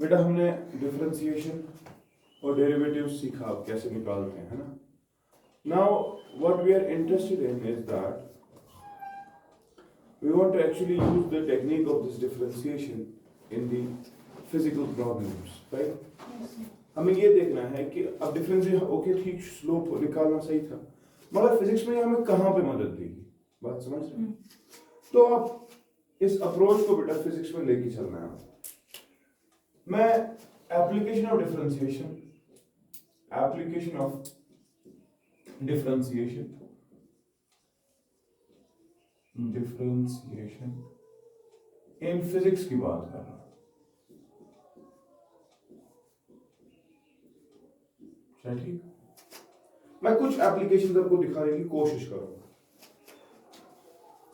बेटा हमने डिफरेंशिएशन और डेरिवेटिव सीखा अब कैसे निकालते हैं, है ना। Now what we are interested in is that we want to actually use the technique of this differentiation in the physical problems, right? हमें ये देखना है कि अब डिफरेंशिएशन ओके ठीक स्लोप निकालना सही था, मगर फिजिक्स में हमें कहाँ पे मदद देगी, बात समझ रहे हैं? तो आप इस अप्रोच को बेटा फिजिक्स में लेके चलना है। मैं application of differentiation in physics की बात कर रहा हूं। ठीक, मैं कुछ एप्लीकेशन आपको दिखाने की कोशिश करूंगा।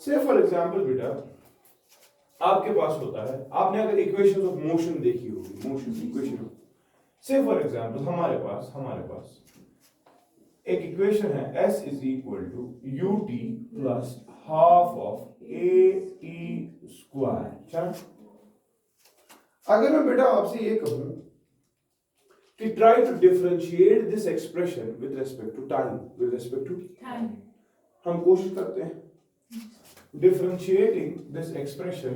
से फॉर एग्जांपल बेटा आपके पास होता है, आपने अगर इक्वेशन ऑफ मोशन देखी होगी, मोशन इक्वेशन, से फॉर एग्जांपल हमारे पास एक इक्वेशन है s is equal to ut plus half of a t square. अच्छा, अगर मैं बेटा आपसे ये कहूं कि try to differentiate this expression with respect to time, हम कोशिश करते हैं differentiating this expression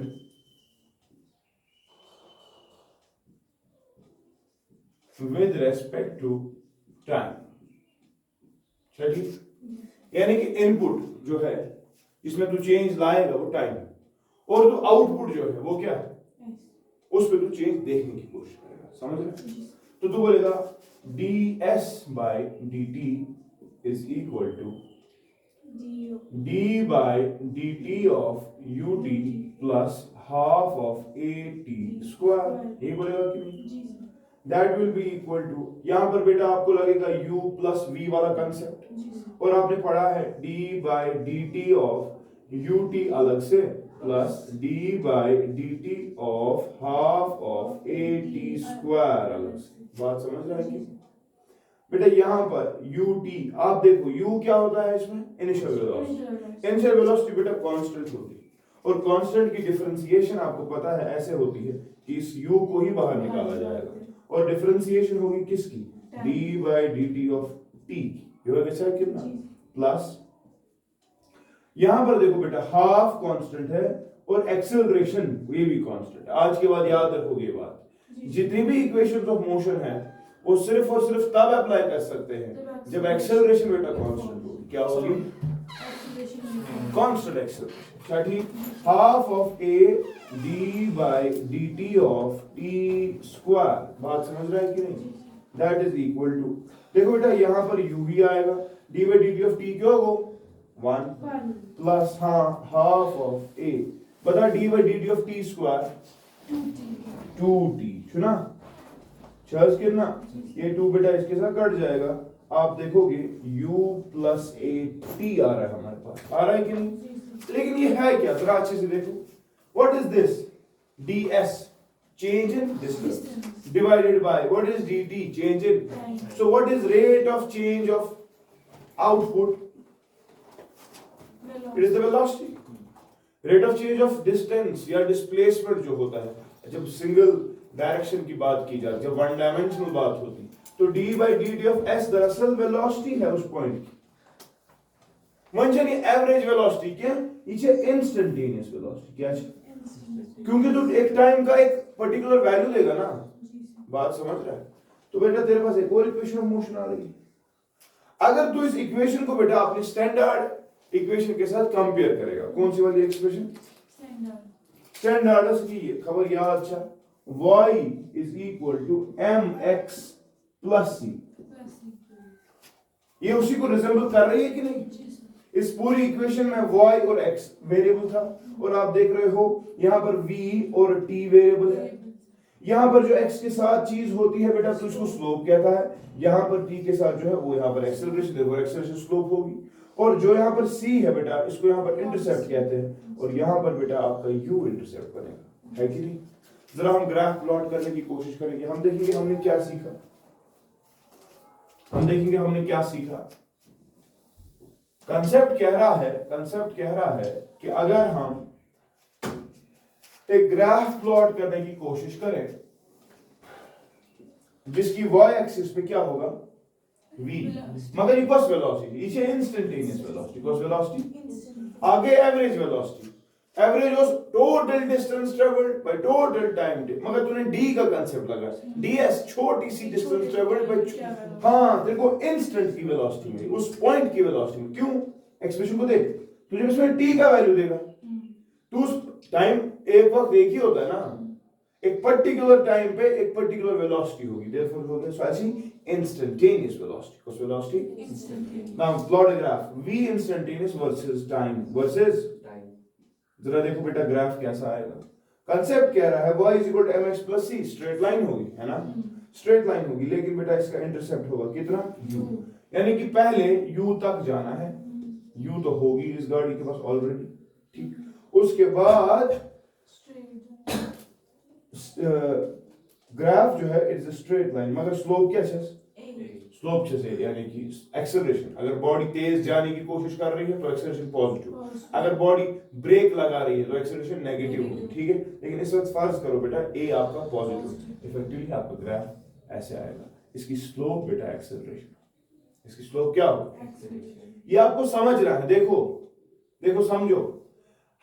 with respect to time. चलिए, यानी कि इनपुट जो है जिसमें तू चेंज लाएगा वो टाइम, और जो आउटपुट जो है वो क्या है, उस पर तू चेंज देखने की कोशिश करेगा। समझ रहे? तो तू बोलेगा ds by dt is equal to d by dt of ut plus half of at square. ये बोलेगा कि नहीं? That will be equal to, यहां पर बेटा आपको लगेगा u प्लस v वाला कंसेप्ट, और आपने पढ़ा है d by dt of ut अलग से plus d by dt of half of at square अलग से। बात समझ रहे हैं कि बेटा यहां पर ut आप देखो u क्या होता है इसमें, इनिशियल वेलोसिटी। इनिशियल वेलोसिटी बेटा कांस्टेंट होती है, और कांस्टेंट की डिफरेंशिएशन आपको पता है ऐसे होती है कि इस u को ही बाहर निकाला जाएगा, और डिफरेंशिएशन होगी किसकी, d by dt of t, ये होगा कितना प्लस, यहां पर देखो बेटा हाफ कांस्टेंट है और एक्सेलरेशन ये भी कांस्टेंट। आज के बाद याद रखोगे ये बात, जितनी भी इक्वेशंस ऑफ मोशन है वो सिर्फ और सिर्फ तब अप्लाई कर सकते हैं जब एक्सेलरेशन बेटा कांस्टेंट हो। क्या होगी, कांस्टेंट एक्सेलरेशन। ठीक, half of a d by dt of t square. बात समझ रहा है कि नहीं? दैट इज इक्वल टू, देखो बेटा यहां पर u ही आएगा, d by dt of t क्या होगा 1 प्लस हाफ ऑफ a, बता d by dt of t square 2t। सुना चर्च कितना, ये 2 बेटा इसके साथ कट जाएगा, आप देखोगे u प्लस a t आ रहा है हमारे पास, आ रहा है कि नहीं? लेकिन ये है क्या, जरा अच्छे से देखो, what is this, ds change in distance divided by what is dt, change in time. So what is rate of change of output, it is the velocity. Rate of change of distance या displacement जो होता है, जब single direction की बात की जाती है, जब वन डायमेंशनल बात होती, तो d by dt of s दरअसल वेलोसिटी है उस पॉइंट की, म्हणजे एवरेज वेलोसिटी क्या, ये इंस्टेंटेनियस वेलोसिटी क्या है, क्योंकि तो एक टाइम का एक पर्टिकुलर वैल्यू देगा ना। बात समझ रहा है? तो बेटा तेरे पास एक और इक्वेशन ऑफ मोशन आ रही है, अगर तू इस इक्वेशन को बेटा अपनी स्टैंडर्ड इक्वेशन के साथ कंपेयर करेगा, कौन सी वाली एक्सप्रेशन, स्टैंडर्ड की खबर याद, अच्छा y is equal to mx plus c, ये उसी को रिजेंबल कर रही है कि नहीं? इस पूरी इक्वेशन में y और x वेरिएबल था, और आप देख रहे हो यहां पर v और t वेरिएबल है। यहां पर जो x के साथ चीज होती है बेटा तो इसको स्लोप कहता है, यहां पर t के साथ जो है वो यहां पर एक्सेलरेशन, देखो एक्सेलरेशन स्लोप होगी, और जो यहां पर c है बेटा इसको यहां पर इंटरसेप्ट कहते हैं, और यहां पर बेटा आपका u इंटरसेप्ट बनेगा, है कि नहीं? जरा हम ग्राफ प्लॉट करने की कोशिश करेंगे, हम देखेंगे हमने क्या सीखा, कंसेप्ट कह रहा है कि अगर हम एक ग्राफ प्लॉट करने की कोशिश करें जिसकी y एक्सिस पे क्या होगा v, मगर इक्वल्स वेलोसिटी, इसे इंस्टेंटेनियस वेलोसिटी, इक्वल्स वेलोसिटी। आगे average velocity, average was total distance travelled by total time, मगर तूने d का कांसेप्ट लगा, ds छोटी सी डिस्टेंस ट्रेवल्ड बाय, हाँ देखो इंस्टेंट की वेलोसिटी में, उस पॉइंट की वेलोसिटी में, क्यों एक्सप्रेशन को देख, तुझे इसमें t का वैल्यू देगा, तू उस टाइम एक वक्त एक ही होता है ना, एक पर्टिकुलर टाइम पे एक पर्टिकुलर वेलोसिटी होगी, देयरफॉर हो गया सो ऐसी इंस्टेंटेनियस वेलोसिटी, कौन सी velocity instantaneous. Now plot a graph v instantaneous versus time, versus time, जरा देखो बेटा ग्राफ कैसा आएगा, कांसेप्ट कह रहा है y mx c, straight line होगी है ना, स्ट्रेट लाइन होगी, लेकिन बेटा इसका इंटरसेप्ट होगा कितना u, यानी कि पहले u तक जाना है, u तो होगी इस गाड़ी के पास ऑलरेडी, ठीक, उसके बाद ग्राफ जो है इट्स अ स्ट्रेट लाइन, मगर स्लोप क्या है, स्लोप से, यानी कि एक्सेलरेशन, अगर बॉडी तेज जाने की कोशिश कर रही है तो एक्सेलरेशन पॉजिटिव, अगर बॉडी ब्रेक लगा रही है तो एक्सेलरेशन नेगेटिव होगी, ठीक है। लेकिन इस वक्त फर्ज करो बेटा a आपका पॉजिटिव, इफेक्टिवली आपका ग्राफ ऐसे आएगा, इसकी स्लोप बेटा एक्सेलरेशन, इसकी स्लोप क्या होगी एक्सेलरेशन, ये आपको समझना है, देखो देखो समझो,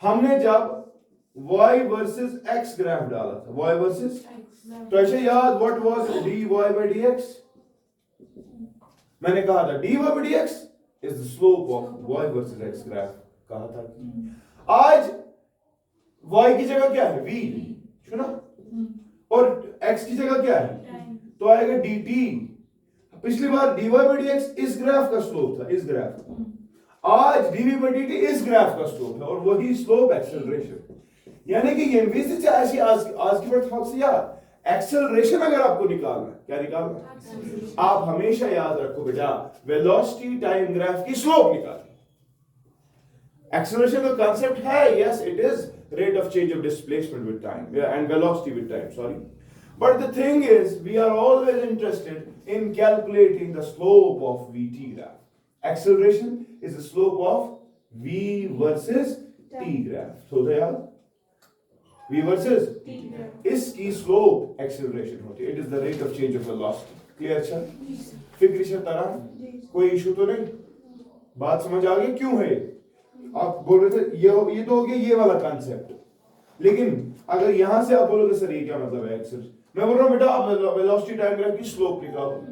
हमने जब y वर्सेस x ग्राफ डाला था, y वर्सेस, तो ऐसे याद what was dy by dx, मैंने कहा था dy by dx is the slope of y versus x graph, कहा था। आज y की जगह क्या है v, सुना, और x की जगह क्या है, तो आएगा dt, पिछली बार dy by dx इस ग्राफ का स्लोप था, इस ग्राफ का, आज dv by dt इस ग्राफ का स्लोप है, और वही स्लोप एक्सेलरेशन, यानी कि ये विजिट ऐसी आज की बात से यार, एक्सेलरेशन अगर आपको निकालना है, क्या निकालना है, आप हमेशा याद रखो बेटा वेलोसिटी टाइम ग्राफ की स्लोप निकालनी, एक्सेलरेशन का कांसेप्ट है, yes it is rate of change of displacement with time and velocity with time, sorry, but the thing is we are always interested in calculating the slope of vt graph, acceleration is the slope of v versus t graph, so यार v versus इसकी slope acceleration होती है, it is the rate of change of velocity, clear, अच्छा फिक्र से तरह कोई issue तो नहीं, बात समझ आ गई क्यों है, आप बोल रहे थे ये तो हो गया ये वाला कांसेप्ट, लेकिन अगर यहां से आप बोलोगे सर ये क्या मतलब है एक्सेल, मैं बोल रहा हूं बेटा आप वेलोसिटी टाइम ग्राफ की स्लोप निकालो,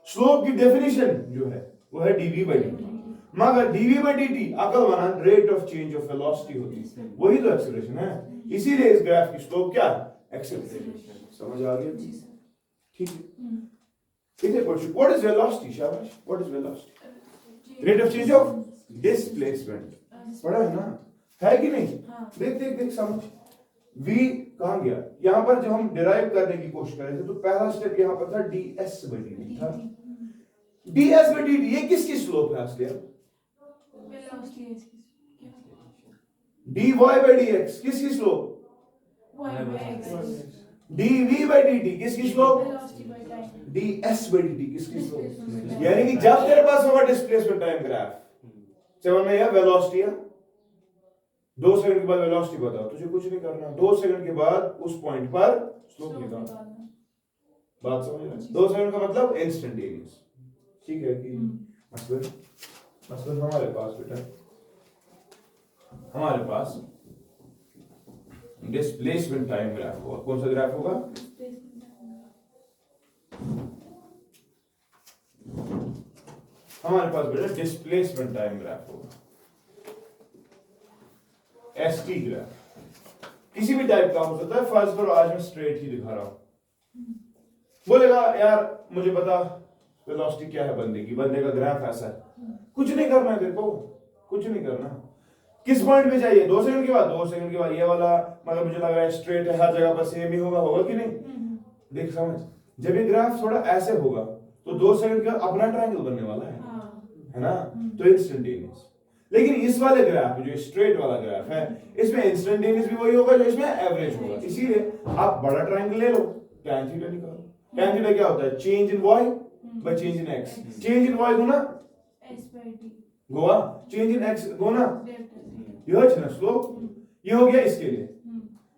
स्लोप की डेफिनेशन जो है वो है dv by dt, मगर dv by dt अकल बना rate of change of velocity होती है, वही तो एक्सेलरेशन है, इसीलिए इस ग्राफ की स्लोप क्या है एक्सेलरेशन, समझ आ गया, ठीक है। इधर क्वेश्चन व्हाट इज वेलोसिटी, शाबाश, what is velocity, rate of change of displacement, पढ़ा है ना, है कि नहीं, देख देख देख समझ, v कहां गया, यहां पर जब हम डिराइव करने की कोशिश कर रहे थे तो पहला स्टेप यहां पर था ds by dt था, ds by dt ये किसकी स्लोप है असली, dy by dx किसकी स्लोप, dv by dt किसकी स्लोप, ds by dt किसकी स्लोप, यानी कि जब तेरे पास होगा डिस्प्लेसमेंट टाइम ग्राफ, समझ में आया, वेलोसिटी है 2 सेकंड के बाद वेलोसिटी बताओ, तुझे कुछ नहीं करना, 2 सेकंड के बाद उस पॉइंट पर स्लोप निकालना, बात समझ रहे, 2 सेकंड का मतलब इंस्टेंटेनियस, ठीक है कि मसलन हमारे पास बेटा, हमारे पास डिस्प्लेसमेंट टाइम ग्राफ होगा, कौन सा ग्राफ होगा, हमारे पास बेटा डिस्प्लेसमेंट टाइम ग्राफ होगा, st ग्राफ, किसी भी टाइप का हो सकता है, फर्स्ट करो आज मैं स्ट्रेट ही दिखा रहा हूं, बोलेगा यार मुझे बता वेलोसिटी क्या है बंदे की, बंदे का ग्राफ ऐसा है, कुछ नहीं करना है देखो, कुछ नहीं करना, किस पॉइंट पे चाहिए, 2 सेकंड के बाद, 2 सेकंड के बाद ये वाला, मतलब मुझे लग रहा है स्ट्रेट है, हर जगह पर सेम ही होगा, होगा कि नहीं, देख समझ, जब ये ग्राफ थोड़ा ऐसे होगा तो 2 सेकंड का अपना ट्रायंगल बनने वाला है ना, तो इंस्टेंटेनियस, लेकिन इस वाले ग्राफ जो स्ट्रेट वाला ग्राफ है इसमें इंस्टेंटेनियस भी वही होगा जो इसमें एवरेज होगा, इसीलिए आप बड़ा ट्रायंगल ले लो, tan थीटा निकालो, tan थीटा क्या होता है, change in y by change in x, change in y Guna s by t Goa, change in x गुना यह है ना स्लोप, ये हो गया इसके लिए,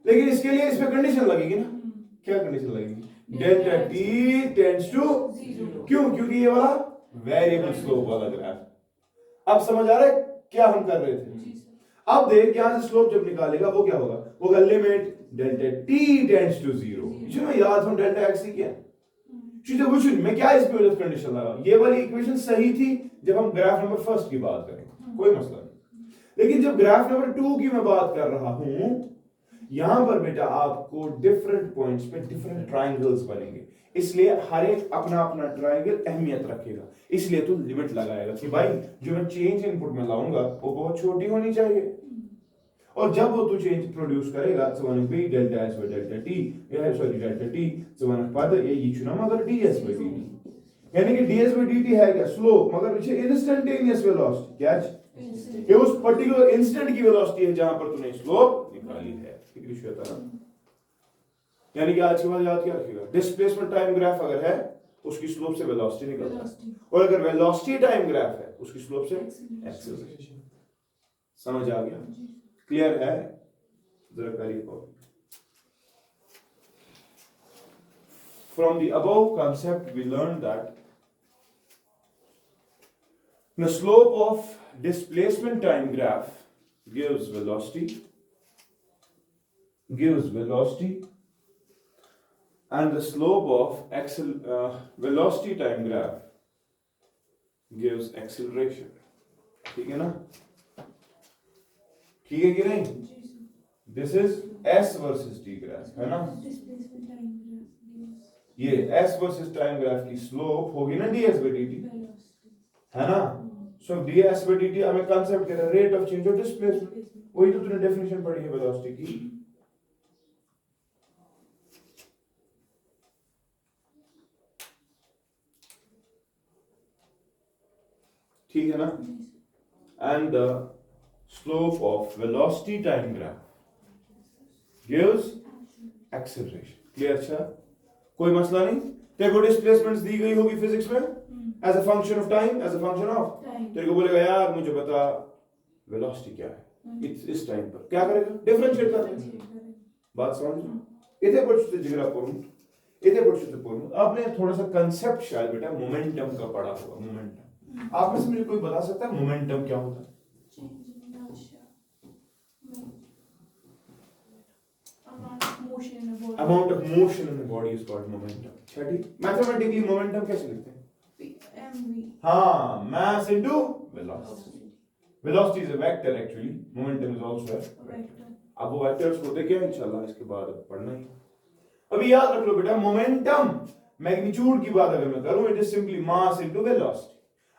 लेकिन इसके लिए इस पे कंडीशन लगेगी ना, क्या कंडीशन लगेगी, डेल्टा टी टेंड्स टू क्यों? क्योंकि ये वाला वेरिएबल स्लोप वाला ग्राफ। अब समझ आ रहा है क्या हम कर रहे थे? अब देख यहां से स्लोप जब निकालेगा वो क्या होगा? वो होगा limit delta T tends to 0। इसमें याद हो डेल्टा एक्स ही क्या चीजें वो मैं क्या इस पे कंडीशन लगा? ये वाली इक्वेशन सही थी जब हम ग्राफ नंबर फर्स्ट की बात करें, कोई मसला नहीं। लेकिन जब ग्राफ नंबर 2 की मैं बात कर रहा हूं, यहां पर बेटा आपको डिफरेंट पॉइंट्स पे डिफरेंट ट्रायंगल्स बनेंगे, इसलिए हर एक अपना अपना ट्रायंगल अहमियत रखेगा। इसलिए तो लिमिट लगाएगा कि भाई जो मैं चेंज इनपुट में लाऊंगा वो बहुत छोटी होनी चाहिए, और जब वो तू चेंज प्रोड्यूस करेगा समान B delta S by delta T, या सॉरी डेल्टा टी समान पद ये चुना मगर डीएस बाय डी, यानी कि डीएस बाय डी है क्या? स्लोप, मगर पीछे इंस्टेंटेनियस वेलोसिटी क्या है? ये उस पर्टिकुलर इंस्टेंट की वेलोसिटी है जहां पर तूने स्लोप निकाली है। ठीक विषय था ना? यानी कि आज के बाद याद क्या रखिएगा? डिस्प्लेसमेंट टाइम ग्राफ अगर है उसकी स्लोप से वेलोसिटी निकलता है, और अगर वेलोसिटी टाइम ग्राफ है उसकी स्लोप से एक्सेलरेशन। समझ आ गया? क्लियर है? जरा करिए copy. From the above concept we learned that the slope of displacement time graph gives velocity, and the slope of velocity time graph gives acceleration. ठीक है ना? ठीक है कि नहीं? This is S versus T graph है ना? ये S वर्सेस टाइम ग्राफ की स्लोप होगी ना ds by dt, है ना? सो ds by dt हमें कांसेप्ट क्या है? Rate of change of displacement. वही तो तूने डेफिनेशन पढ़ी है वेलोसिटी की। ठीक है ना? And the slope of velocity time graph gives acceleration. Clear? अच्छा, कोई मसला नहीं। तेरे को डिस्प्लेसमेंट्स दी गई होगी फिजिक्स में as a function of time, as a function of, तेरे को बोलेगा यार मुझे बता वेलोसिटी क्या है इस टाइम पर, क्या करेगा? डिफरेंशिएट करेगा। बात समझ लो? इथे पढ़ते जिगरा पढ़ूं, इथे पढ़ते पढ़ूं। आपने थोड़ा सा कांसेप्ट शायद बेटा मोमेंटम का पढ़ा होगा। मोमेंटम आप में से मुझे कोई बता सकता है मोमेंटम क्या होता है? Amount of motion in the body is called momentum. Chhathi, mathematically momentum कैसे लिखते हैं? mv। हाँ, mass into velocity. Velocity is a vector actually. Momentum is also a vector. अब वो vectors होते क्या? इंशाल्लाह इसके बाद पढ़ना ही। अभी याद रख लो बेटा, मोमेंटम मैग्नीट्यूड की बात अगर मैं करूं, it is simply mass into velocity.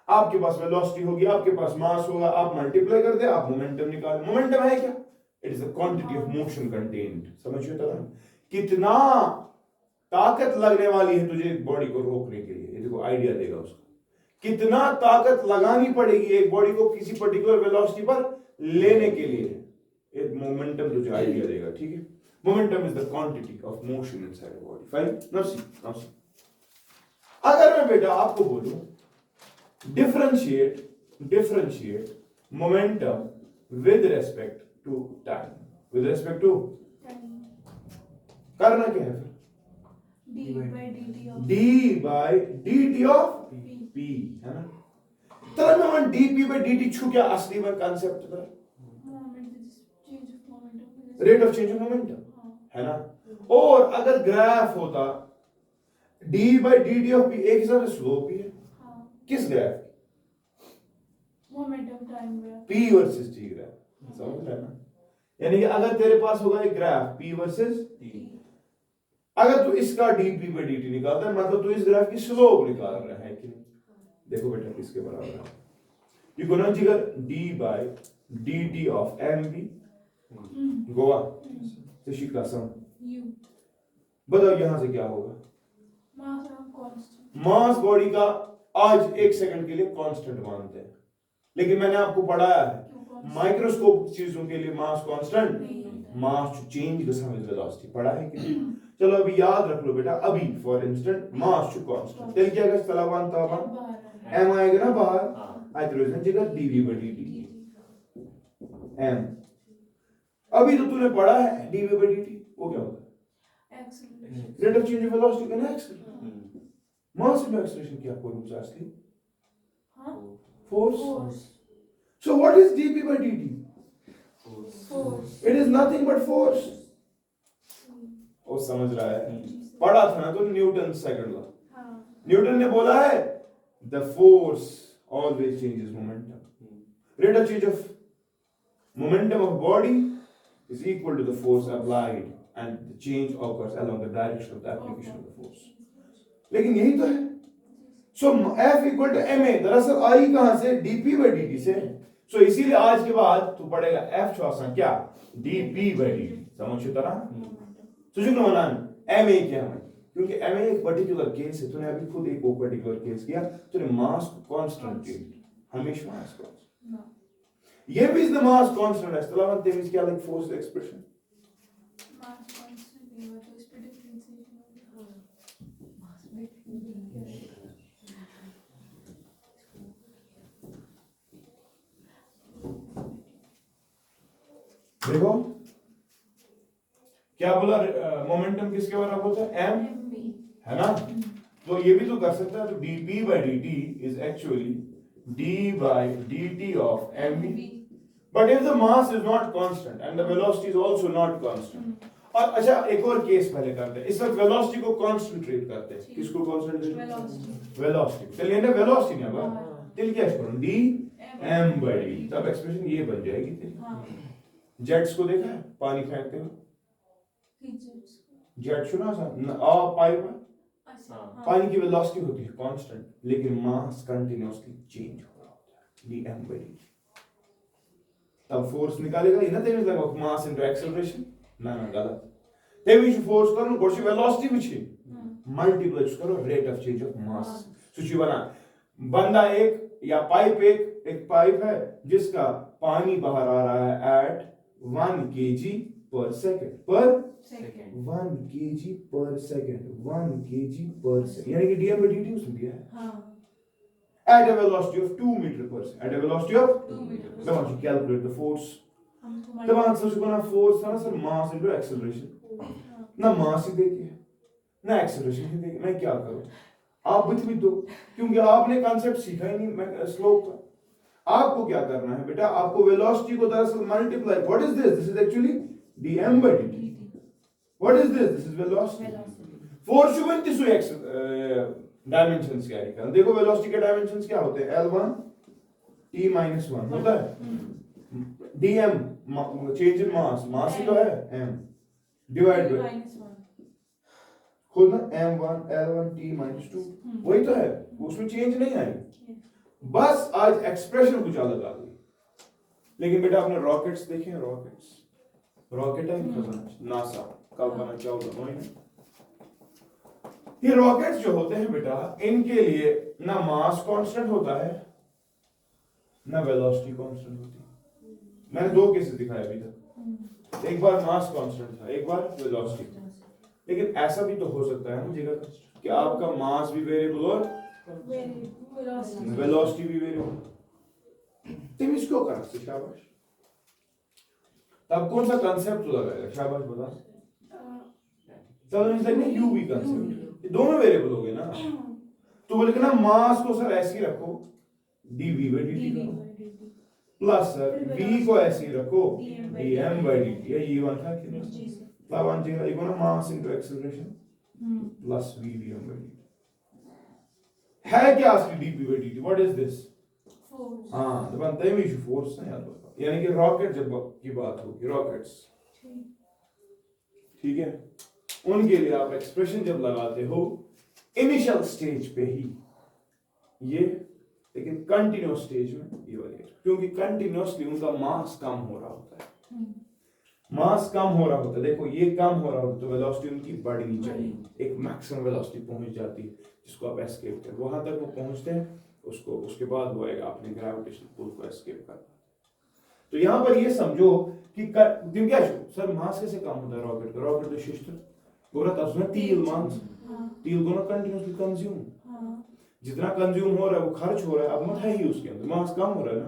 आपके पास वेलोसिटी होगी, आपके पास मास होगा, आप मल्टीप्लाई कर दे, आप मोमेंटम निकालो। मोमेंटम है क्या? It is the quantity of motion contained. समझिए तो कितना ताकत लगने वाली है तुझे बॉडी को रोकने के लिए, ये देखो आइडिया देगा उसको। कितना ताकत लगानी पड़ेगी एक बॉडी को किसी पर्टिकुलर वेलोसिटी पर लेने के लिए, एक मोमेंटम तुझे आइडिया देगा। ठीक है? Momentum is the quantity of motion inside the body. Fine? Now see अगर मैं बेटा आपको बोलूं differentiate momentum with respect to time, with respect to करना क्या है? d by dt of p है ना? तर मैं वन dp by dt छू क्या असली में कांसेप्ट था? Rate of change of momentum है ना? और अगर ग्राफ होता d by dt of p एक हिसाब से स्लोप ही है। किस graph? Momentum time graph, p versus t graph. समझ रहे ना? यानी कि अगर तेरे पास होगा एक ग्राफ p वर्सेस t, अगर तू इसका dp by dt निकालता है मतलब तू इस ग्राफ की स्लोप निकाल रहा है कि नहीं? देखो बेटा किसके बराबर है? यू गोना जिगर d by dt of mv गोवा ऋषि का सम। बताओ यहां से क्या होगा? मास बॉडी का आज एक सेकंड के लिए कांस्टेंट मानते हैं, लेकिन मैंने आपको पढ़ाया है माइक्रोस्कोप चीजों के लिए मास कांस्टेंट, मास चेंज गसा विद वेलोसिटी पढ़ा है कि नहीं? चलो अभी याद रख लो बेटा, अभी for instant mass to constant तेल क्या गस तलावान ताबा m आएगा ना बाहर, हाइड्रोजन जगह dv by dt m। अभी तो तूने पढ़ा है dv by dt, वो क्या होता है? Rate of change of velocity का ना acceleration. Mass into acceleration क्या formula असली? Force. So what is dp by dt? Force. It is nothing but force. वो समझ रहा है? पढ़ा था ना तो न्यूटन सेकंड लॉ. न्यूटन ने बोला है the force always changes momentum. Rate of change of momentum of body is equal to the force applied and the change occurs along the direction of the application of the force. लेकिन यही तो है. So F equal to ma. दरअसल I कहाँ से? dp by dt से. So इसीलिए आज के बाद तू पढ़ेगा F चौसा क्या? dp by dt. समझ तरह? तुझे क्यों मना ma क्या है? क्योंकि ma एक पर्टिकुलर केस है. तूने अभी खुद एक वो पर्टिकुलर केस किया. तूने मास को कांस्टेंट किया. हमेशा मास कांस्टेंट. ये भी the mass constant है. तलावन तेज क्या like force expression? Mass constant नहीं हुआ तो इस पे differentiation होगा. Mass में देखो क्या बोला मोमेंटम किसके बराबर होता है m है ना. तो ये भी तो कर सकता है. तो dp by dt is actually d by dt of mv. But if the mass is not constant and the velocity is also not constant. और अच्छा एक और केस पहले करते हैं. इस वक्त वेलोसिटी को कांस्टेंट करते हैं. किसको कांस्टेंट? वेलोसिटी. चलिए ना वेलोसिटी ना बा दिल क्या करूं d m by d. तब एक्सप्रेशन ये बन जाएगी तेरी. जेट्स को देखा है पानी फेंकते हुए? जेट सुना सा पाइप पानी की वेलोसिटी होती है कांस्टेंट लेकिन मास कंटिन्यूअसली चेंज हो रहा होता है. d m by d. तब फोर्स निकालेगा ये ना तेरे लगा मास इनटू एक्सेलरेशन. ना गलत. तेरे जो फोर्स करो गोशी वेलोसिटी भी छी मल्टीप्लाई करो rate of change of mass. सुची बना बंदा एक या पाइप एक पाइप है जिसका पानी बाहर आ रहा है एट 1 kg per second. पर 1 kg per second. 1 kg per second. यानी कि dm by dt उसने दिया है. At a velocity of 2 meter per second. At a velocity of 2 meter per second. Then once you calculate the force. तब answer जो बना force था ना सर mass into acceleration. ना mass ही देखिए ना acceleration ही देखिए. मैं क्या करूं? आप भी दो क्योंकि आपने concept सीखा ही नहीं slope का. आपको क्या करना है बेटा? आपको velocity को दरअसल multiply. What is this? This is actually dm by dt. What is this? This is velocity. Force जो बनती सो x डायमेंशंस कैरी कर. देखो वेलोसिटी के डायमेंशंस क्या होते हैं? L1 t minus 1 होता है. dm चेंज इन मास ही तो है m डिवाइड बाय खुद ना m1 L1 t minus 2 वही तो है. उसमें चेंज नहीं आएगी. बस आज एक्सप्रेशन कुछ अलग आ गई. लेकिन बेटा आपने रॉकेट्स देखे हैं? रॉकेट है नासा कब बना 14 ये रॉकेट्स जो होते हैं बेटा इनके लिए ना मास कांस्टेंट होता है ना वेलोसिटी कांस्टेंट होती है. मैंने दो केसेस दिखाए अभी तक. एक बार मास कांस्टेंट था एक बार वेलोसिटी. लेकिन ऐसा भी तो हो सकता है ना जगह कि आपका मास भी वेरिएबल और वेलोसिटी भी वेरिएबल. तुम इसको कर सकते. शाबाश. तब कौन सा कांसेप्ट लगाएगा? शाबाश बता. तब इसलिए यूवी कांसेप्ट दोनों वेरिएबल हो गए ना. तो बोले ना मास को सर ऐसे ही रखो dv by dt plus sir v को ऐसे ही रखो dm by dt. ये वन था कि नहीं? तब वन जगह ये ना mass into acceleration plus v dm by dt है क्या असली dp by dt? What is this? Force. हां तो बनता है भी फोर्स ना याद रखो. यानी कि रॉकेट जब की बात होगी रॉकेट्स ठीक है उनके लिए आप एक्सप्रेशन जब लगाते हो इनिशियल स्टेज पे ही ये लेकिन कंटिन्यूअस स्टेज में ये वाली क्योंकि कंटिन्यूअसली उनका मास कम हो रहा होता है. मास कम हो रहा होता है. देखो ये कम हो रहा होता है तो वेलोसिटी उनकी बढ़नी चाहिए. एक मैक्सिमम वेलोसिटी पहुंच जाती है जिसको आप एस्केप कर वहां तक वो पहुंचते हैं. उसको उसके बाद वो आपने ग्रेविटेशनल पुल को एस्केप कर. तो यहां पर ये समझो कि तुम क्या सर मास कैसे कम होता है रॉकेट का? रॉकेट तो शिष्ट पूरा तस्वीर तील मास तील को ना कंटिन्यूअसली कंज्यूम जितना कंज्यूम हो रहा है वो खर्च हो रहा है. अब मत है ही उसके अंदर मास कम हो रहा है ना.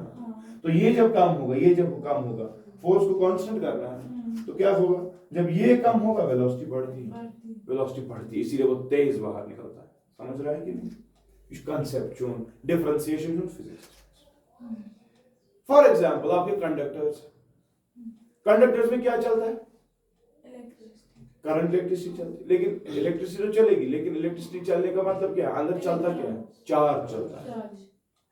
तो ये जब कम होगा ये जब कम होगा फोर्स को कांस्टेंट करना है तो क्या होगा? जब ये कम होगा वेलोसिटी बढ़ती है, बढ़ती। वेलोसिटी बढ़ती है, इसीलिए वो तेज बाहर निकलता है। समझ रहा है कि नहीं? इस कंसेप्ट जो differentiation of physics. For example आपके कंडक्टर्स, कंडक्टर्स में क्या चलता है? इलेक्ट्रिसिटी। करंट, इलेक्ट्रिसिटी चलती है, लेकिन इलेक्ट्रिसिटी तो चलेगी, लेकिन इलेक्ट्रिसिटी चलने का मतलब क्या है? अंदर चलता क्या है? चार्ज चलता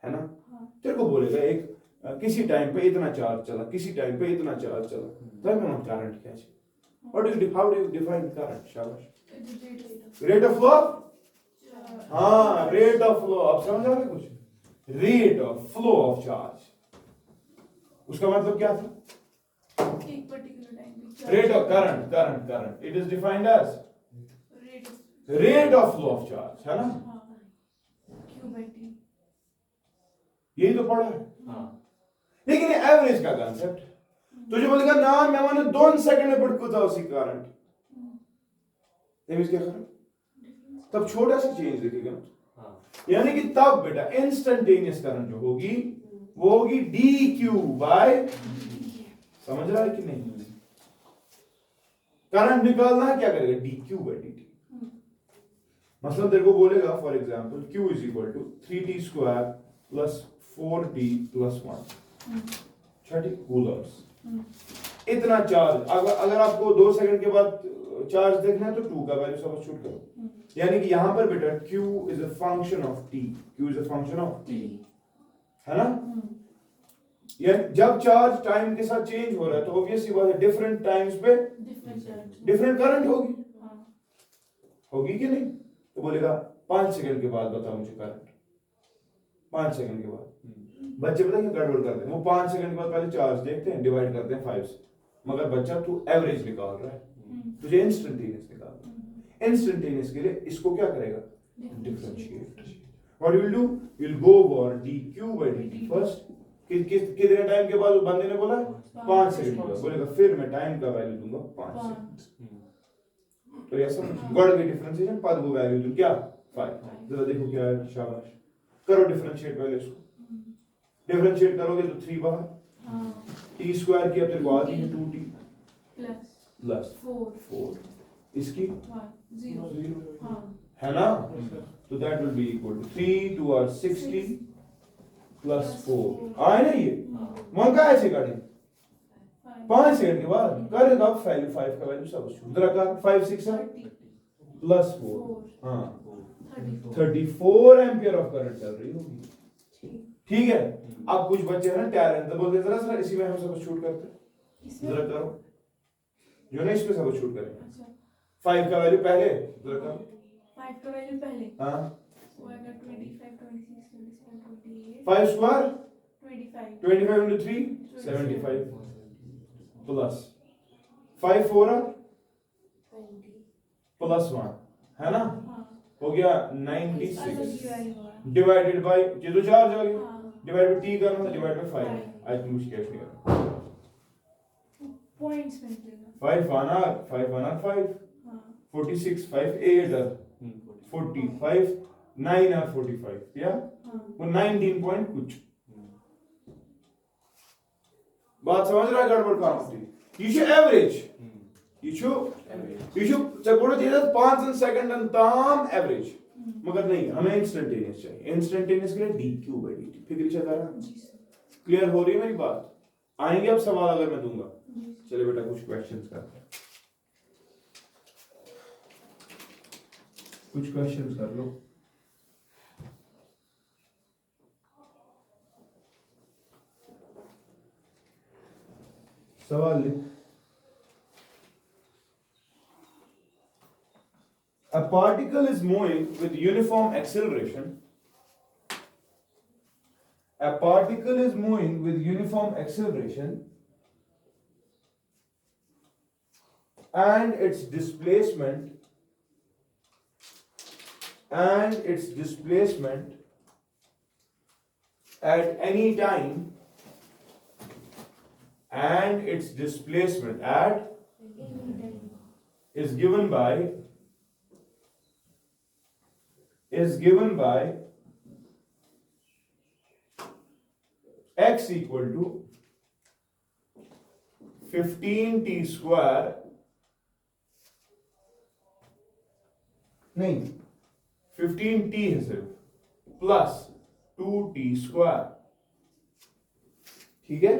है ना? हाँ। तेरे को बोलेगा एक किसी टाइम पे इतना चार्ज चला, किसी टाइम पे इतना चार्ज चला, तब मैं करंट क्या है? How do you define current? शाबाश। Rate of flow. हाँ, रेट ऑफ फ्लो। आप समझ आ रहे कुछ? Rate of flow of charge, उसका मतलब क्या था? एक पर्टिकुलर टाइम पे rate of current it is defined as rate of flow of charge, है ना? Q by T। यही तो पढ़ा है। लेकिन ये एवरेज का कंसेप्ट तुझे बोलेगा ना, मैं मैंने 2 सेकंड में पड़कुता उसी करंट, क्या करें? तब छोटा सा चेंज दिखेगा। यानी कि तब बेटा इंस्टेंटेनियस करंट जो होगी वो होगी dq बाय, समझ रहा है कि नहीं? करंट निकालना है, क्या करेगा? dq by dt। मतलब तेरे को बोलेगा for example q is equal to 3t square plus 4t plus 1 छठी कूलम्स। इतना चार्ज अगर आपको 2 सेकंड के बाद चार्ज देखना है तो 2 का वैल्यू सब्स्टिट्यूट करो। यानी कि यहां पर बेटा q is a function of t, q is a function of t, है ना? यानी जब चार्ज टाइम के साथ चेंज हो रहा है तो ऑब्वियसली बात है डिफरेंट टाइम्स पे डिफरेंट करंट होगी, होगी कि नहीं? तो बोलेगा 5 सेकंड के बाद बताओ मुझे करंट। 5 सेकंड के बाद बच्चे पता क्या गड़बड़ करते हैं? वो 5 सेकंड के बाद पहले चार्ज देखते हैं, डिवाइड करते हैं 5 से। मगर बच्चा तू एवरेज निकाल रहा है, तुझे इंस्टेंटेनियस निकालना है। इंस्टेंटेनियस के लिए इसको क्या करेगा? Differentiate. What you will do? You will go for dq by dt first. कितने टाइम के बाद वो बंदे ने बोला? 5 सेकंड के बाद। बोलेगा फिर मैं टाइम का वैल्यू दूंगा 5 सेकंड। तो ऐसा गॉड की डिफरेंशिएशन पद को वैल्यू दूं क्या? 5। जरा देखो क्या है, शाबाश। करो डिफरेंशिएट पहले इसको। डिफरेंशिएट करोगे तो 3 बाहर, t स्क्वायर की अब तेरे को आती है 2t प्लस 4 इसकी 0 है ना? तो that will be equal to 3 2 और 60 प्लस 4 आए ना? ये मन का ऐसे काटे 5 सेकंड के बाद करेगा वैल्यू 5 का वैल्यू सब जरा कर 5 6 है प्लस 4, हाँ 34 एम्पियर ऑफ करंट चल रही होगी। ठीक है। अब कुछ बच्चे हैं ना टैलेंट, तो बोलते जरा सर इसी में हम सब शूट करते हैं, जरा करो जो ना इसमें सब शूट करें। 5 का वैल्यू पहले जरा करो, 5 का वैल्यू पहले, हाँ 25 26 27 28 5 स्क्वायर 25 into 3 75 प्लस 5 4 प्लस 1 है ना? हो गया 96 डिवाइडेड बाय ये तो चार्ज हो गया, डिवाइड बाय t करना, डिवाइड बाय 5। आज मुझे कैसे नहीं करना, पॉइंट्स में निकलेगा। 5 1 r 5 1 r 5 46 5 8 r 45 9 r 45 या वो 19 पॉइंट कुछ। बात समझ रहा है? गड़बड़ कहां होती है? You should average. You should चकोड़े चाहिए 5 सेकंड and tam average. मगर नहीं, हमें इंस्टेंटेनियस चाहिए। इंस्टेंटेनियस के लिए dq by dt। फिक्र चल रहा है? क्लियर हो रही है मेरी बात? आएंगे अब सवाल अगर मैं दूंगा। चलिए बेटा कुछ क्वेश्चंस करते हैं, कुछ क्वेश्चंस कर लो। सवाल लिख। A particle is moving with uniform acceleration. A particle is moving with uniform acceleration and its displacement at any time and its displacement at is given by x equal to 15t square नहीं 15t है सिर्फ plus 2t square, ठीक है।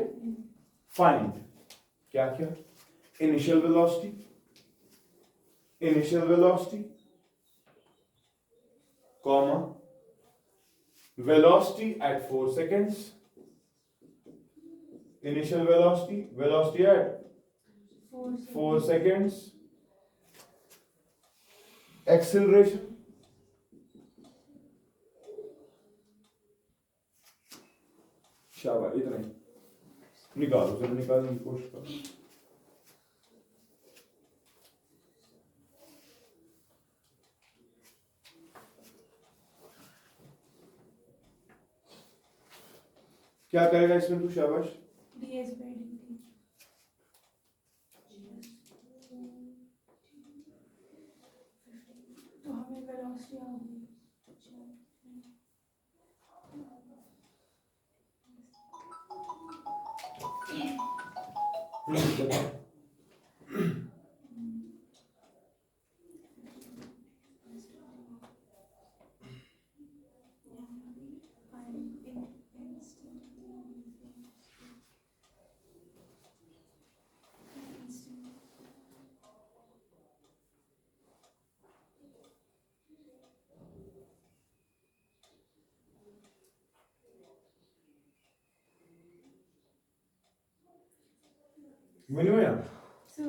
Find क्या क्या, initial velocity comma velocity at 4 seconds, initial velocity at 4 seconds, acceleration, शाबाश, इतना ही निकालो, जरा निकालने की कोशिश करो। क्या करेगा इसमें तू, शाबाश। ds by dt तो हमें वेलोसिटी आ गई। मिनिमम यार So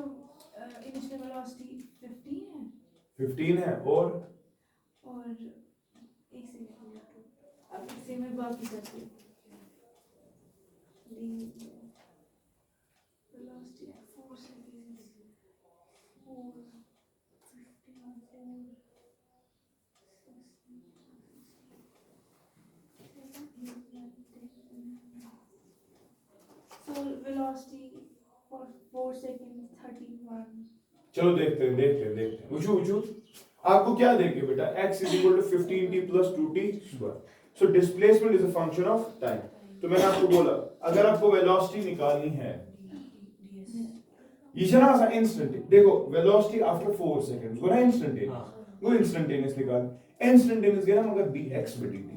initial velocity 15 है 15 है, और एक सेकंड, अब इसे मैं बाकी करती हूँ। Velocity at 4 seconds, 4, 15, 4, 6, 7, 8, 9, 10. So velocity for 4 seconds 31. चलो देखते हैं उचू आपको क्या देंगे बेटा, x is equal to 15t plus 2t square, so displacement is a function of time। तो मैंने आपको बोला अगर आपको वेलोसिटी निकालनी है, ये ना सा इंस्टेंट, देखो वेलोसिटी आफ्टर 4 seconds वो ना इंस्टेंटेनियस, वो इंस्टेंटेनियस निकाल, इंस्टेंटेनियस गया ना मगर dx by dt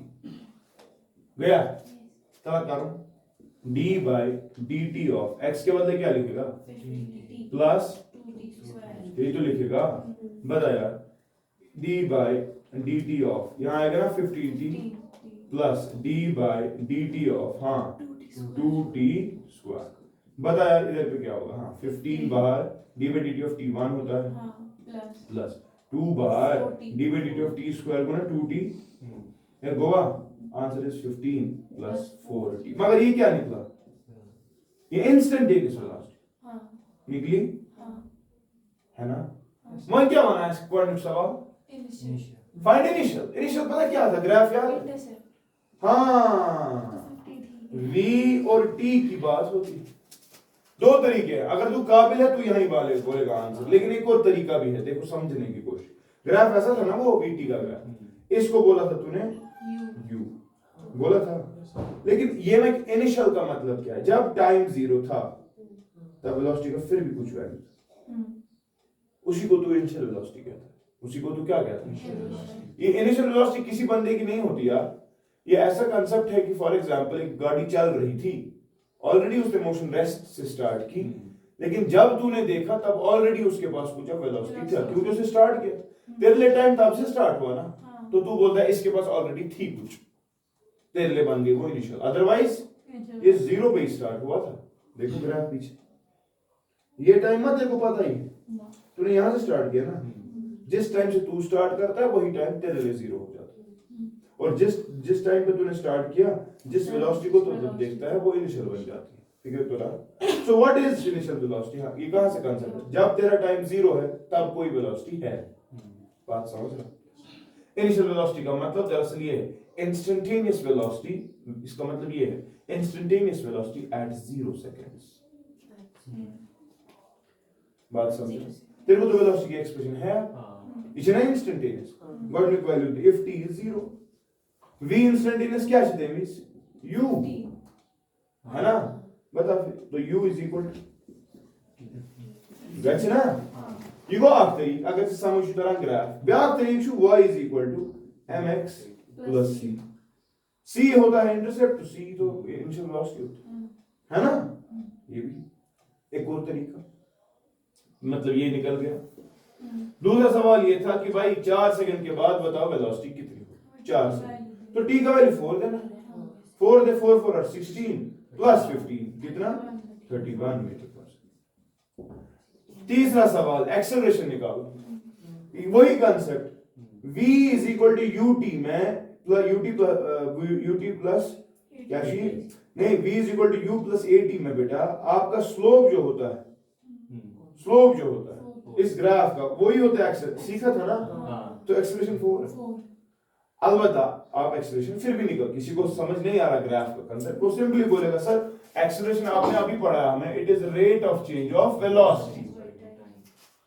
गया, तब करो d by dt of x के बदले क्या लिखेगा, प्लस ये तो लिखेगा, बता यार, d by dt of यहाँ आएगा ना 15t plus d by dt of हाँ 2t स्क्वायर, बता यार इधर पे क्या होगा, हाँ 15 बार d by dt of t 1 होता है plus 2 bar d by dt of t square को ना 2t, यार Goa answer is 15 plus 4t, मगर ये क्या निकला, ये इंस्टेंटेनियस वेलोसिटी निकली है ना। मैं क्या बना है क्वाड्रेटिक सवाल, फाइंड इनिशियल पता क्या था, ग्राफ याद, हाँ v और t की बात होती है। दो तरीके हैं, अगर तू काबिल है तू यहीं बोलेगा आंसर, लेकिन एक और तरीका भी है, देखो समझने की कोशिश। ग्राफ ऐसा था ना वो vt का ग्राफ, इसको बोला था तूने u बोला था, लेकिन ये में इनिशियल का मतलब क्या है, जब टाइम 0 था तब वेलोसिटी का फिर भी कुछ वैल्यू था, उसी को तू इनिशियल वेलोसिटी कहता है, उसी को तू क्या कहता है। ये इनिशियल वेलोसिटी किसी बंदे की नहीं होती यार, ये ऐसा कंसेप्ट है कि फॉर एग्जांपल एक गाड़ी चल रही थी, ऑलरेडी उसने मोशन रेस्ट से स्टार्ट की, लेकिन जब तूने देखा तब ऑलरेडी उसके पास कुछ वेलोसिटी था, क्योंकि उसने स्टार्ट किया, तेरे लिए टाइम तब से स्टार्ट हुआ ना, तो तू बोलता है इसके पास ऑलरेडी थी कुछ, तेरे लिए बन गई वो इनिशियल, अदरवाइज ये 0 पे स्टार्ट हुआ था। देखो ग्राफ पीछे, ये टाइम मत तेरे को पता ही, तूने यहां से स्टार्ट किया ना, जिस टाइम से तू स्टार्ट करता है वही टाइम तेरे लिए 0 हो जाता है, और जिस टाइम पे तूने स्टार्ट किया, जिस वेलोसिटी को तू जब देखता है वो इनिशियल बन जाती है, ठीक है। तो so what is initial velocity, हाँ ये कहां से कांसेप्ट है, जब तेरा टाइम 0 है तब कोई वेलोसिटी है, बात समझ रहा। इनिशियल वेलोसिटी का मतलब दरअसल ये है इंस्टेंटेनियस वेलोसिटी, इसका मतलब ये है इंस्टेंटेनियस वेलोसिटी एट 0 सेकंड्स, बात समझ। तेरे को तो वेलोसिटी की एक्सप्रेशन है, इट्स ना instantaneous, what is value if t is 0, v instantaneous क्या है मींस u है ना, बता फिर, तो u is equal to गच ना, ये गो अख तरीक अगर समझ तरह ग्राफ ब्याक तरीक y is equal to mx plus c होता है इंटरसेप्ट तो c तो इनिशियल वेलोसिटी होता है ना। ये भी एक और तरीका, मतलब ये निकल गया। दूसरा सवाल ये था कि भाई 4 सेकंड के बाद बताओ वेलोसिटी कितनी हो। 4 सेकंड तो t का वैल्यू 4 देना, 4 दे 4 4 और 16 प्लस 15 कितना 31 मीटर पर सेकंड। तीसरा सवाल एक्सेलरेशन निकालो, वही concept v is equal to ut में ut प्लस क्या शीट नहीं v is equal to u plus at में बेटा आपका स्लोप जो होता है, स्लोप जो होता है इस ग्राफ का वही होता है एक्सेल, सीखा था ना। तो एक्सेलरेशन 4 है। अलबत्ता आप एक्सेलरेशन फिर भी निकल, किसी को समझ नहीं आ रहा ग्राफ का कांसेप्ट वो सिंपली बोलेगा सर एक्सेलरेशन आपने अभी पढ़ा है हमें, it is rate of change of velocity.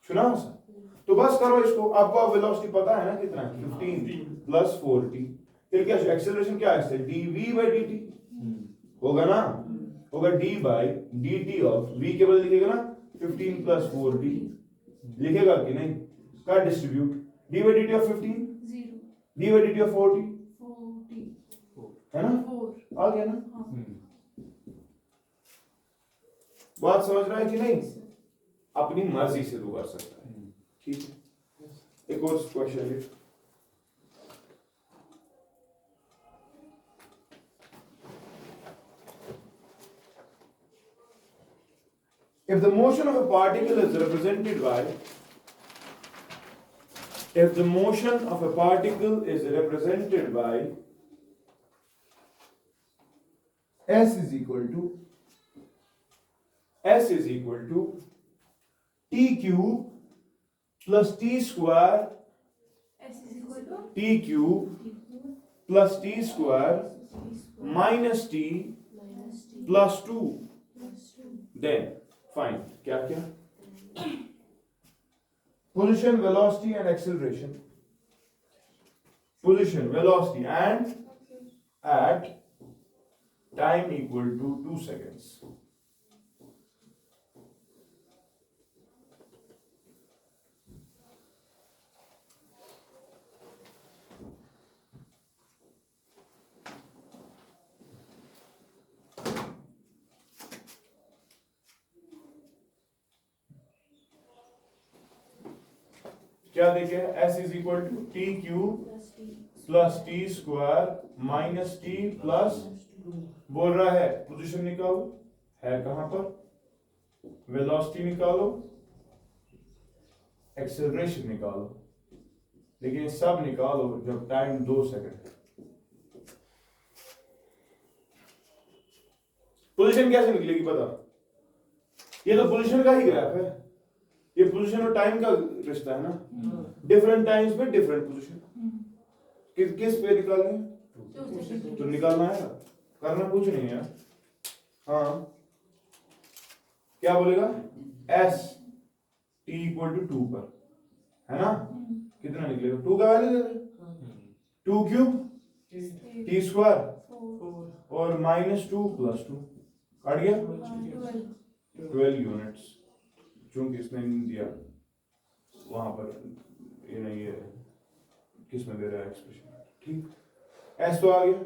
सुना सर, तो बस करो इसको, आपको वेलोसिटी पता है ना कितना है 15 प्लस 4t, फिर क्या एक्सेलरेशन क्या है dv by dt होगा ना, होगा d by dt of v के बदले लिखेगा ना 15 प्लस 4t, लिखेगा कि नहीं का distribute d by dt of 15 d by dt of 40 है ना, आ गया ना। बात समझ रहा है कि नहीं, अपनी मर्जी से तू कर सकता है। ठीक है, एक और क्वेश्चन है। If the motion of a particle is represented by, if the motion of a particle is represented by s is equal to t cube plus t square t cube plus t square minus t plus 2, then find क्या क्या position, velocity and acceleration, position, velocity and at time equal to 2 seconds. क्या देखे s is equal to T cube plus T square minus T plus, बोल रहा है position निकालो, है कहां पर, वेलोसिटी निकालो, एक्सेलरेशन निकालो, लेकिन सब निकालो जब टाइम 2 सेकंड। पोजीशन कैसे निकलेगी पता, ये तो पोजीशन का ही ग्राफ है, ये पोजीशन और टाइम का रिश्ता है ना, डिफरेंट टाइम्स में डिफरेंट पोजीशन, किस पे निकालनी तो निकालना है, करना कुछ नहीं है। हाँ क्या बोलेगा s t इक्वल टू 2 पर, है ना, कितना निकलेगा 2 का वैल्यू दे दे, 2 क्यूब t स्क्वायर और माइनस 2 प्लस 2 काट गया 12 यूनिट्स, चूंकि इसने नहीं दिया वहां पर, ये नहीं है किस में दे रहा है एक्सप्रेशन, ठीक एस तो आ गया।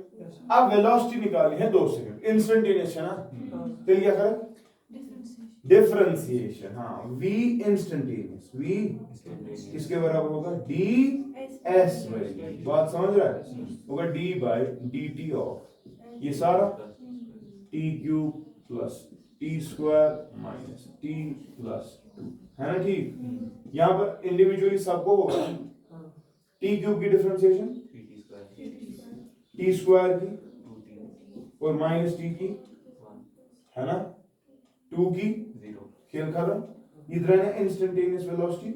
अब वेलोसिटी निकालनी है 2 सेकंड, इंस्टेंटेनियस है ना, तो क्या करें डिफरेंशिएशन, हाँ v इंस्टेंटेनियस, v किसके बराबर होगा d s बाई, बात समझ रहा है, होगा d बाई dt ऑफ ये सारा t cube plus T square minus T plus 2, है ना ठीक। यहाँ पर इंडिविजुअली सबको होगा टी क्यूब की डिफरेंशिएशन टी स्क्वायर की और माइनस टी की, है ना, 2 की खेल खत्म। इधर है इंस्टेंटेनियस वेलोसिटी,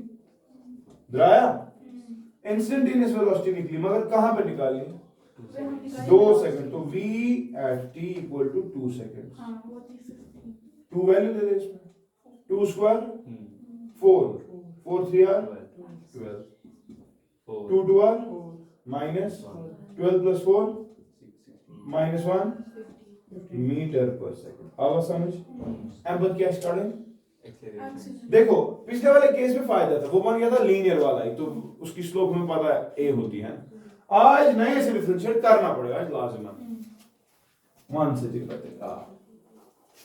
द्राया इंस्टेंटेनियस वेलोसिटी निकली, मगर कहां पे निकाली 2 सेकंड, तो v at t equal to 2 second, 2 value दे दे इसमें, 2 square 4 4 3 are 12, 2 2 are minus 12 plus 4 minus 1 metre per second. अब समझ एम्पर क्या स्टार्टिंग Acceleration. देखो पिछले वाले केस में फायदा था, वो बन गया था लीनियर वाला ही, तो उसकी स्लोप हमें पता है ए होती है। आज नए से डिफरेंशिएट करना पड़ेगा, आज लाजिम है। वन से जी बचेगा,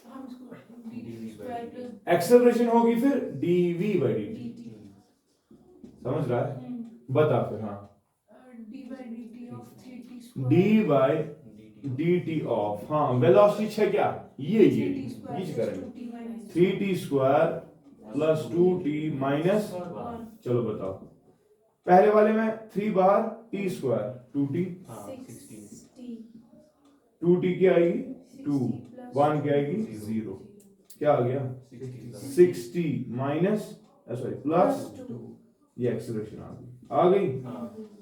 हम इसको dt square plus एक्सेलरेशन होगी फिर dv by dt, dt. समझ रहा है? बता फिर। हाँ, d by dt of 3t square. d by dt of, हाँ वेलोसिटी है क्या, ये 3t square ये plus करेंगे 2t minus 3t square plus 2t minus, 1. चलो बताओ, पहले वाले में 3 बाहर, t स्क्वायर 2t, 60. 2t क्या आएगी 2, 1 क्या आएगी 0, क्या आ गया 60 माइनस सॉरी प्लस, Plus 2. ये एक्सेलरेशन आ गई,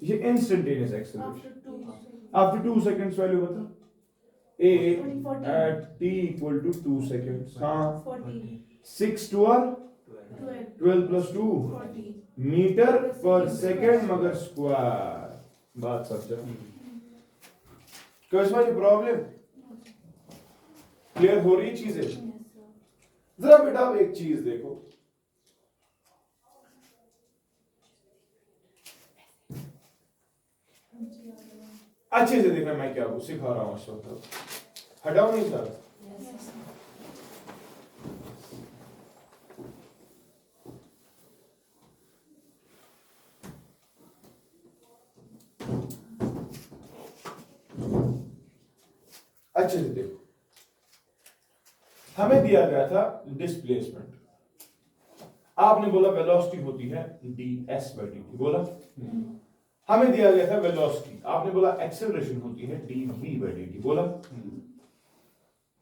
ये instantaneous acceleration After 2 seconds. After 2 seconds, value बता a 40. at t equal to 2 seconds, हाँ 40. 6 to और 12. 12 plus 2 40. मीटर पर सेकंड मगर स्क्वायर, बात समझा? क्या समझ प्रॉब्लम क्लियर हो रही चीजें? Yes, sir. जरा बेटा आप एक चीज देखो, अच्छे से देखना मैं क्या सिखा रहा हूं इस वक्त, हटाओ नहीं सर। Yes, sir. अच्छे से देखो, हमें दिया गया था डिस्प्लेसमेंट, आपने बोला वेलोसिटी होती है ds by dt, बोला हमें दिया गया था वेलोसिटी, आपने बोला एक्सेलरेशन होती है dv by dt, बोला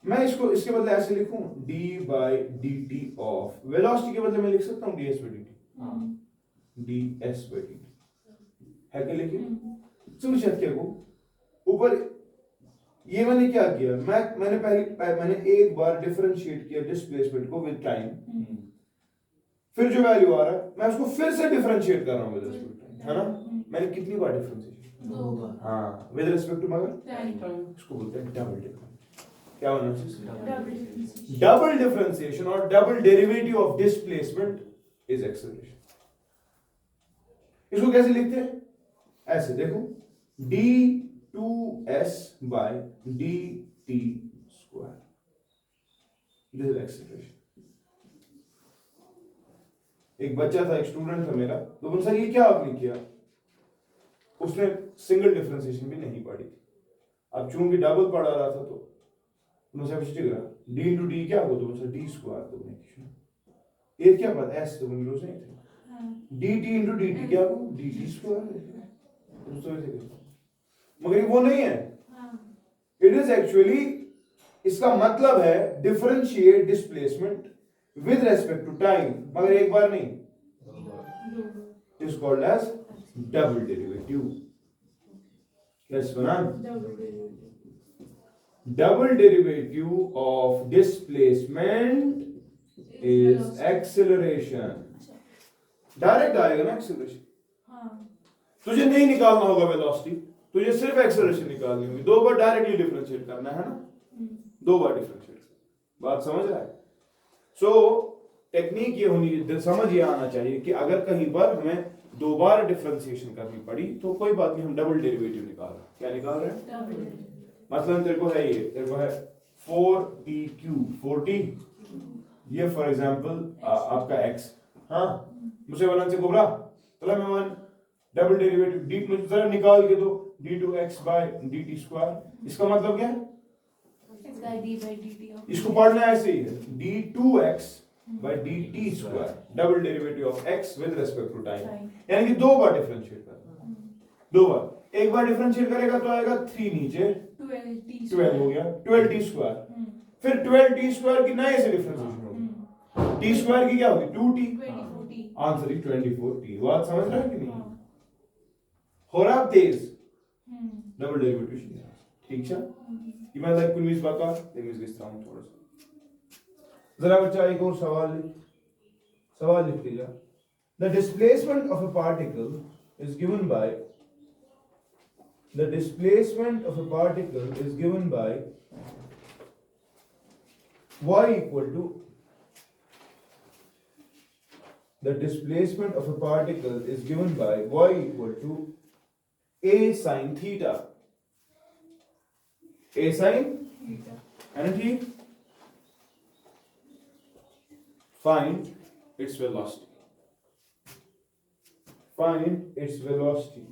मैं इसको इसके बदले ऐसे लिखूं d by dt of, velocity के बदले मैं लिख सकता हूं ds by dt, ds by dt है क्या, लिखिए सुनिश्चित क्या को ऊपर, ये मैंने क्या किया, मैंने एक बार डिफरेंशिएट किया डिस्प्लेसमेंट को विद टाइम, फिर जो वैल्यू आ रहा है मैं उसको फिर से डिफरेंशिएट कर रहा हूं विद रिस्पेक्ट टू टाइम, है ना? मैंने कितनी बार डिफरेंशिएशन, 2 बार. हाँ विद रिस्पेक्ट टू मगर Time. इसको बोलते हैं डबल डिफरेंशिएशन, क्या होना चाहिए Double differentiation. डबल डिफरेंशिएशन और double derivative of displacement is acceleration. इसको कैसे लिखते हैं, ऐसे देखो d2s by dt square, this is acceleration. एक बच्चा था, एक स्टूडेंट था मेरा, तो बोला सर ये क्या आपने किया, उसने सिंगल डिफरेंशिएशन भी नहीं पढ़ी थी, अब चूंकि डबल पढ़ा रहा था तो उन्होंने पूछा डी इंटू डी क्या हो, तो डी स्क्वायर, तो मैंने ये क्या पता एस, तो मैंने रोज नहीं थे D T into D T क्या हो, डी टी स्क्वायर, मगर ये वो नहीं है, इट इज एक्चुअली, इसका मतलब है differentiate displacement with respect to time, मगर एक बार नहीं, it is called as double derivative. कैसे बना, double derivative of displacement is acceleration, direct आएगा ना एक्सेलरेशन, तुझे नहीं निकालना होगा वेलोसिटी, तुझे सिर्फ एक्सेलरेशन निकालनी होगी, दो बार डायरेक्टली डिफरेंशिएट करना है ना, दो बार डिफरेंशिएट, बात समझ रहा है? सो टेक्निक ये होनी, समझ ये आना चाहिए कि अगर कहीं पर हमें दो बार डिफरेंशिएशन करनी पड़ी तो कोई बात नहीं, हम डबल डेरिवेटिव निकाल रहे हैं, क्या निकाल रहे हैं, मतलब तेरे को है ये, तेरे को है 4t क्यूब 4t, ये फॉर एग्जांपल आपका x, हाँ मुझे वन से घबरा, चलो मैं वन डबल डेरिवेटिव डी मुझे जरा निकाल के दो d2x by dt स्क्वायर, इसका मतलब क्या है, इसको पढ़ना ऐसे ही है d2x by dt square, double derivative of x with respect to time, यानी कि दो बार डिफरेंशिएट करना, दो बार, एक बार डिफरेंशिएट करेगा तो आएगा 3 नीचे 12 हो गया 12t स्क्वायर, फिर 12t स्क्वायर की नए से डिफरेंशिएशन होगी, t स्क्वायर की क्या होगी 2t, आंसर इज 24t, बात समझ रहे हो कि नहीं, हो रहा तेज डबल डेरिवेटिव, ठीक है? कि मैं लाइक कुछ बाका लेकिन लिखता हूं थोड़ा सा, जरा बच्चा एक और सवाल लिख लीजिए, the displacement of a particle is given by, the displacement of a particle is given by y equal to the displacement of a particle is given by y equal to a sin theta. A sin Theta. and t. Find its velocity. Find its velocity.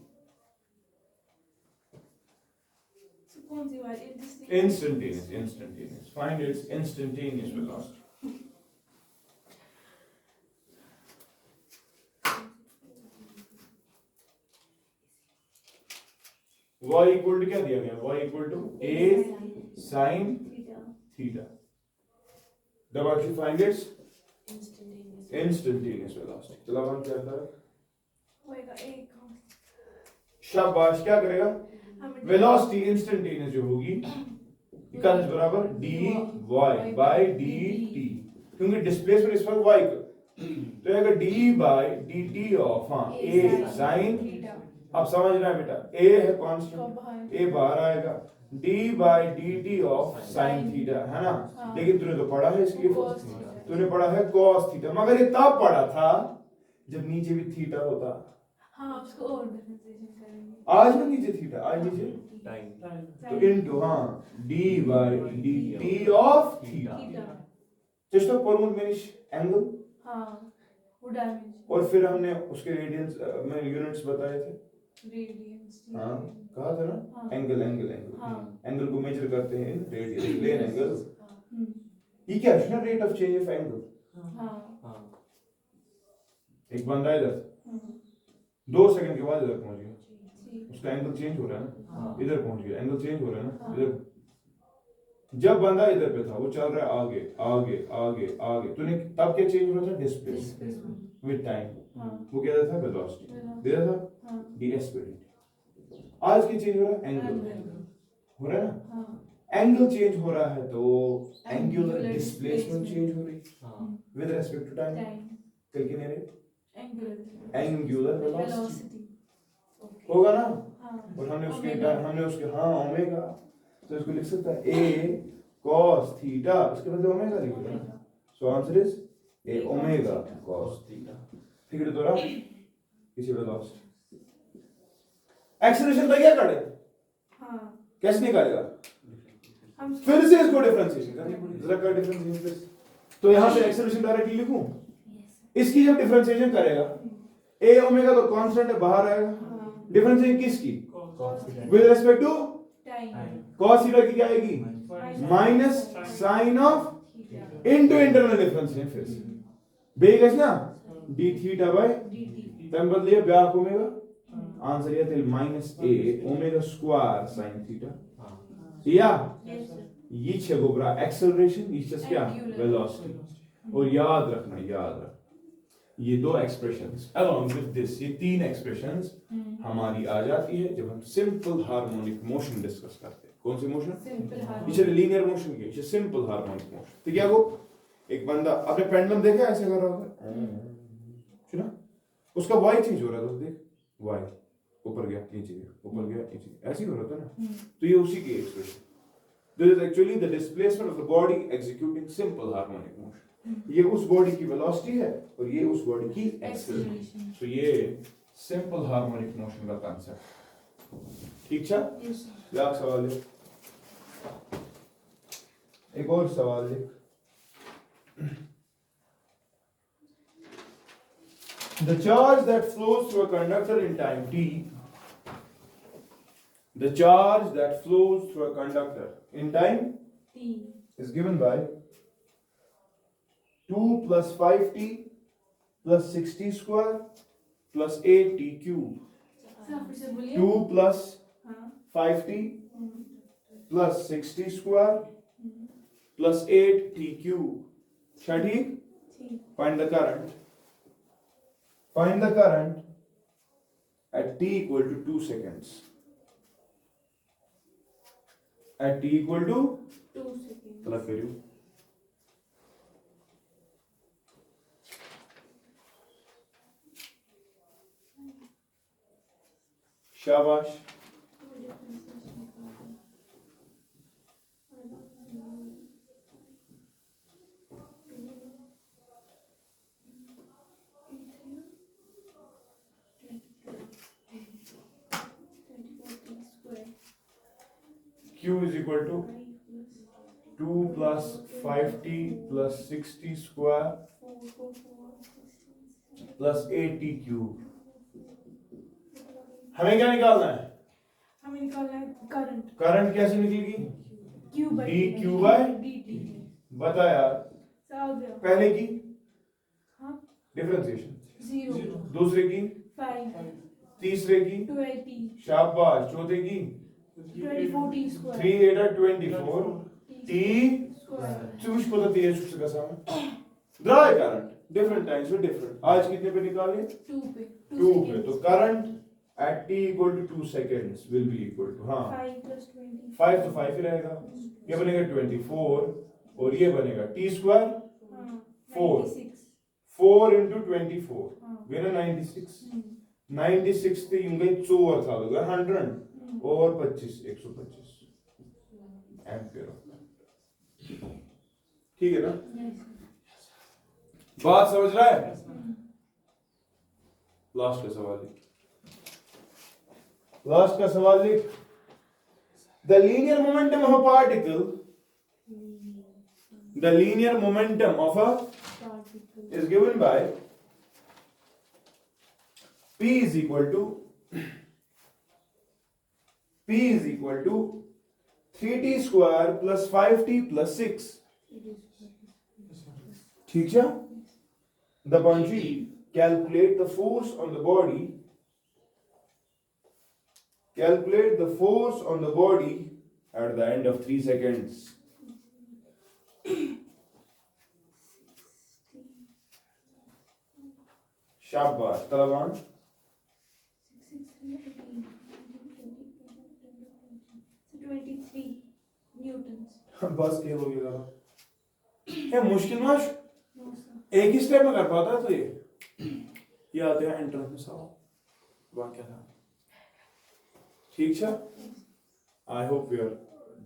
So कौन सी वाली Instantaneous. Find its instantaneous velocity. y equal to क्या दिया गया? y equal to a sin theta. Now what you find its instantaneous velocity. चलो हम क्या करते हैं? होएगा एक शाबाश, क्या करेगा? हमें वेलोसिटी इंस्टेंटेनियस जो होगी इक्वल बराबर dy by dt, क्योंकि डिस्प्लेसमेंट इस पर y का, तो अगर d by dt ऑफ हाँ a sin, थीटा अब समझ रहा है बेटा, a है कांस्टेंट, a बाहर आएगा, d by dt of sin theta, है ना? हाँ। लेकिन तूने तो पढ़ा है इसकी, Cos थीटा। तूने पढ़ा है cos थीटा, मगर ये तब पढ़ा था जब नीचे भी थीटा होता। हाँ उसको और डिफरेंशिएशन करेंगे आज में नीचे थीटा, आज नीचे तो इनटू हाँ d by dt of theta, theta जिसको परमुट मेनिश एंगल, हाँ वो डायमेंशन और फिर हमने उसके रेडियंस में यूनिट्स बताए थे, रेडियंस हाँ कहा था ना, हाँ। एंगल हाँ एंगल को मेजर करते हैं इन रेडियस प्लेन एंगल। हम्म, ये क्या है ना, rate of change of angle. हाँ एक बंदा इधर हम्म, 2 सेकंड के बाद इधर पहुंच गया, ठीक उसका एंगल चेंज हो रहा है ना, हाँ। इधर पहुंच गया, एंगल चेंज हो रहा है ना हाँ। इधर। जब बंदा इधर पे था वो चल रहा है आगे आगे आगे आगे, तूने तब क्या चेंज हो रहा था? डिस्प्लेसमेंट डिस्प्लेसमेंट विद टाइम, हाँ वो क्या था? Velocity Velocity। दे रहा था हाँ ds पे dt। आज की चेंज हो रहा है एंगल, Angle। हो रहा है ना, हाँ एंगल चेंज हो रहा है तो angular Angular displacement displacement। Change हो रही with respect to time. Time कल की नहीं एंगुलर एंगुलर वेलोसिटी वेलोसिटी होगा ना, हाँ और हमने उसके Omega। हाँ ओमेगा, तो इसको लिख सकता है a cos थीटा, इसके बदले ओमेगा लिख दो ना, so answer is a omega cos theta. ठीक है तो रहा किसी वेलोसिटी। एक्सेलरेशन का क्या काटे, हाँ कैसे निकालेगा? हम फिर से इसको डिफरेंशिएशन करनी पड़ेगी, जरा कर डिफरेंशिएशन फिर से। तो यहाँ से एक्सेलरेशन डायरेक्टली लिखूं, इसकी जब डिफरेंशिएशन करेगा a ओमेगा तो कांस्टेंट है बाहर आएगा, हाँ डिफरेंशिएशन किसकी? With respect to time cos theta की क्या आएगी? Minus sine of theta into internal differentiation फिर से बेगस ना d थीटा बाय dt तम बदलिए ब्याक ओमेगा, आंसर ये थे minus a omega square sin theta या yes sir ये छे गोबरा एक्सेलरेशन, ये छे क्या? Angular। वेलोसिटी। और याद रखना ये दो एक्सप्रेशंस अलोंग विद दिस, ये 3 एक्सप्रेशंस हमारी आ जाती है जब हम सिंपल हार्मोनिक मोशन डिस्कस करते हैं। कौन सी मोशन? सिंपल ये हार्मोनिक चले लीनियर मोशन की, ये सिंपल हार्मोनिक मोशन। तो क्या वो एक बंदा आपने पेंडुलम देखा ऐसे कर रहा होता है, सुना उसका y चेंज हो रहा था, देख y ऊपर गया नीचे गया, ऊपर गया नीचे गया, ऐसे ही हो रहा था ना। तो ये उसी की expression, this is actually the displacement of the body executing simple harmonic motion. ये उस बॉडी की वेलोसिटी है और ये उस बॉडी की एक्सेलरेशन। एक्सेलरेशन तो ये सिंपल हार्मोनिक मोशन का कांसेप्ट। ठीक है, yes लाख सवाल है, एक और सवाल लिख। The charge that flows through a conductor in time t, the charge that flows through a conductor in time t is given by 2 plus 5t plus 60 square plus 8t cube. Sir फिर से बोलिए 2 plus हाँ 5t plus 60 square plus 8t cube. ठीक? ठीक Find the current. Find the current at t equal to 2 seconds. At t equal to 2 seconds तलब करियो शाबाश। Q is equal to 2 plus 5t plus 60 square plus 80 cube. हमें क्या निकालना है? हमें निकालना है करंट। करंट कैसे निकलेगी? Q by dq by dt। बता यार, आ गया। पहले की हाँ डिफरेंशिएशन, 0 दूसरे की 5 तीसरे की 20 शाबाश, चौथे की 24 t square 3 8 24 t square। Choose को तो तेज उसका सामने ड्राई करंट डिफरेंट टाइम्स में डिफरेंट। आज कितने पे निकाले? 2 पे 2 पे। तो current at t equal to 2 seconds will be equal to, हाँ 5 plus 20 5 तो 5 ही रहेगा, ये बनेगा 24 और ये बनेगा t स्क्वायर हाँ 4 96 4 into 24 हाँ वेना 96 96 ते यूंगे 4 था लगा 100 और 25 125 एम्पियर। ठीक है ना? बात समझ रहा है? लास्ट का सवाल लिख, लास्ट का सवाल लिख। The linear momentum of a particle, the linear momentum of a is given by P is equal to 3t square plus 5t plus 6। ठीक है? The Banji calculate the force on the body. Calculate the force on the body at the end of 3 seconds. शाबाश तलवान। 23 Newton's. बस खेल हो गया था। ये मुश्किल माश नो सर। एक ही स्टेप में कर पाता है तो ये आते हैं एंट्रेंस में सवाल वाक्य था। ठीक है? I hope we are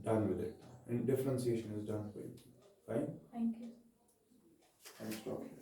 done with it and differentiation is done for you. Fine? Thank you। Thanks, doctor.